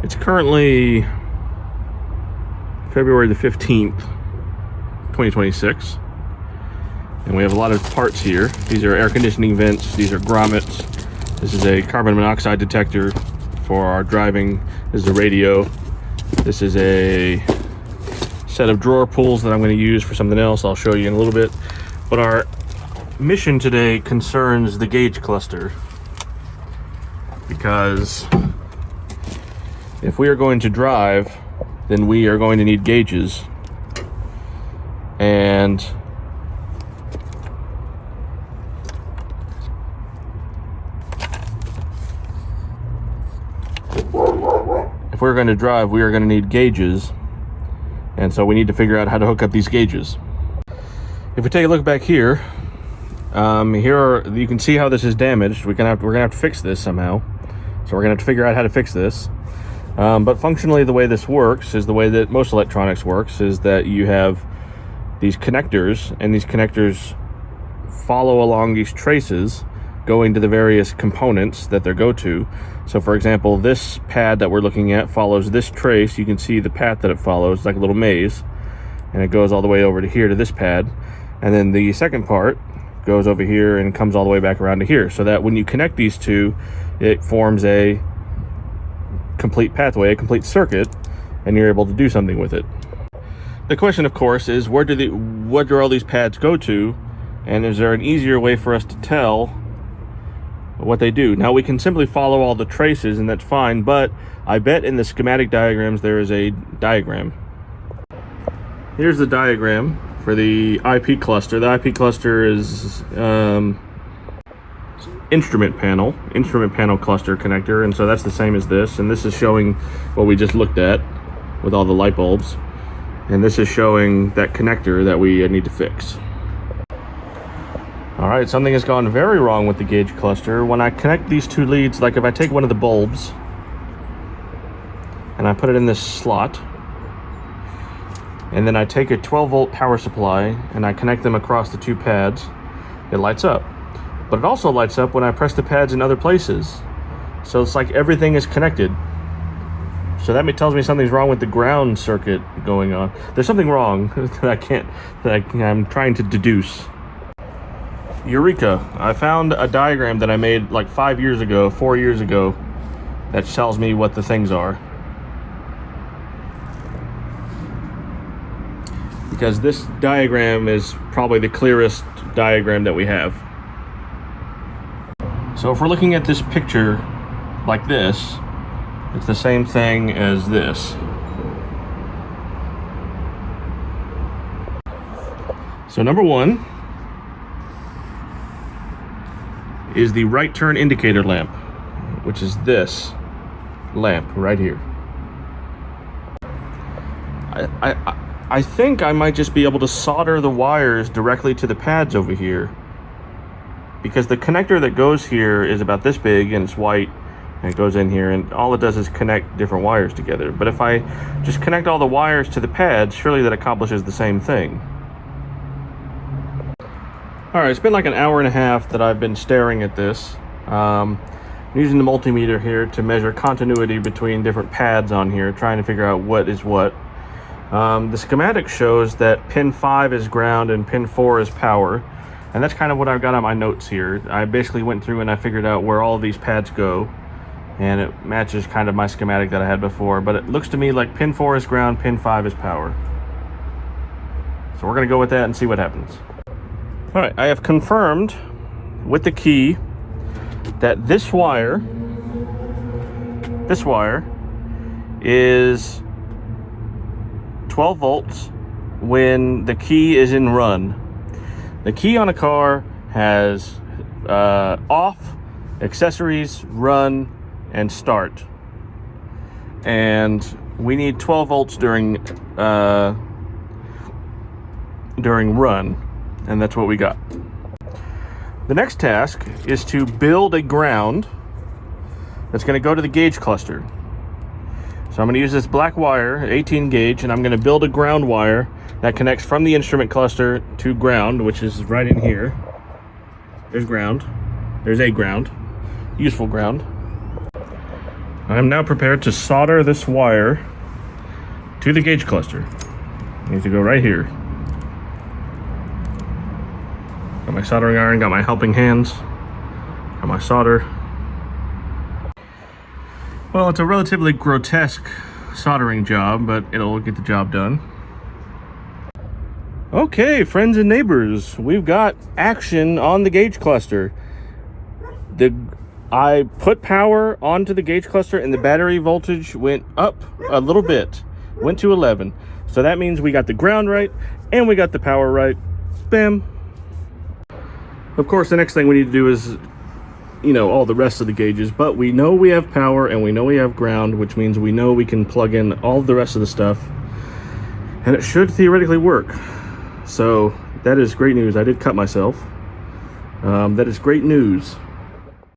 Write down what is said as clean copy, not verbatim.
It's currently February the 15th, 2026. And we have a lot of parts here. These are air conditioning vents. These are grommets. This is a carbon monoxide detector for our driving. This is a radio. This is a set of drawer pulls that I'm going to use for something else. I'll show you in a little bit. But our mission today concerns the gauge cluster, because if we are going to drive, then we are going to need gauges. And if we're going to drive, we are going to need gauges. And so we need to figure out how to hook up these gauges. If we take a look back here, you can see how this is damaged. We're gonna have to fix this somehow. So we're gonna have to figure out how to fix this. But functionally, the way this works is the way that most electronics works, is that you have these connectors, and these connectors follow along these traces going to the various components that they go to. So for example, this pad that we're looking at follows this trace. You can see the path that it follows. It's like a little maze, and it goes all the way over to here to this pad. And then the second part goes over here and comes all the way back around to here, so that when you connect these two, it forms a complete pathway, a complete circuit, and you're able to do something with it. The question, of course, is what do all these pads go to, and is there an easier way for us to tell what they do? Now, we can simply follow all the traces, and that's fine, but I bet in the schematic diagrams there is a diagram. Here's the diagram for the IP cluster. The IP cluster is instrument panel cluster connector, and so that's the same as this. And this is showing what we just looked at with all the light bulbs, and this is showing that connector that we need to fix. All right, something has gone very wrong with the gauge cluster. When I connect these two leads, like if I take one of the bulbs and I put it in this slot, and then I take a 12-volt power supply and I connect them across the two pads, it lights up. But it also lights up when I press the pads in other places. So it's like everything is connected. So that tells me something's wrong with the ground circuit going on. There's something wrong that I'm trying to deduce. Eureka! I found a diagram that I made like 4 years ago, that tells me what the things are. Because this diagram is probably the clearest diagram that we have. So if we're looking at this picture like this, it's the same thing as this. So number one is the right turn indicator lamp, which is this lamp right here. I think I might just be able to solder the wires directly to the pads over here, because the connector that goes here is about this big and it's white, and it goes in here, and all it does is connect different wires together. But if I just connect all the wires to the pads, surely that accomplishes the same thing. All right, it's been like an hour and a half that I've been staring at this. I'm using the multimeter here to measure continuity between different pads on here, trying to figure out what is what. The schematic shows that pin 5 is ground and pin 4 is power, and that's kind of what I've got on my notes here. I basically went through and I figured out where all of these pads go, and it matches kind of my schematic that I had before, but it looks to me like pin 4 is ground, pin 5 is power. So we're going to go with that and see what happens. All right, I have confirmed with the key that this wire is 12 volts when the key is in run. The key on a car has off, accessories, run, and start. And we need 12 volts during run, and that's what we got. The next task is to build a ground that's going to go to the gauge cluster. So I'm going to use this black wire, 18 gauge, and I'm going to build a ground wire that connects from the instrument cluster to ground, which is right in here. There's ground. There's a ground. Useful ground. I'm now prepared to solder this wire to the gauge cluster. It needs to go right here. Got my soldering iron, got my helping hands, got my solder. Well, it's a relatively grotesque soldering job, but it'll get the job done. Okay, friends and neighbors, we've got action on the gauge cluster. I put power onto the gauge cluster and the battery voltage went up a little bit, went to 11. So that means we got the ground right and we got the power right. Bam. Of course, the next thing we need to do is, all the rest of the gauges, but we know we have power and we know we have ground, which means we know we can plug in all the rest of the stuff and it should theoretically work. So that is great news. I did cut myself. That is great news.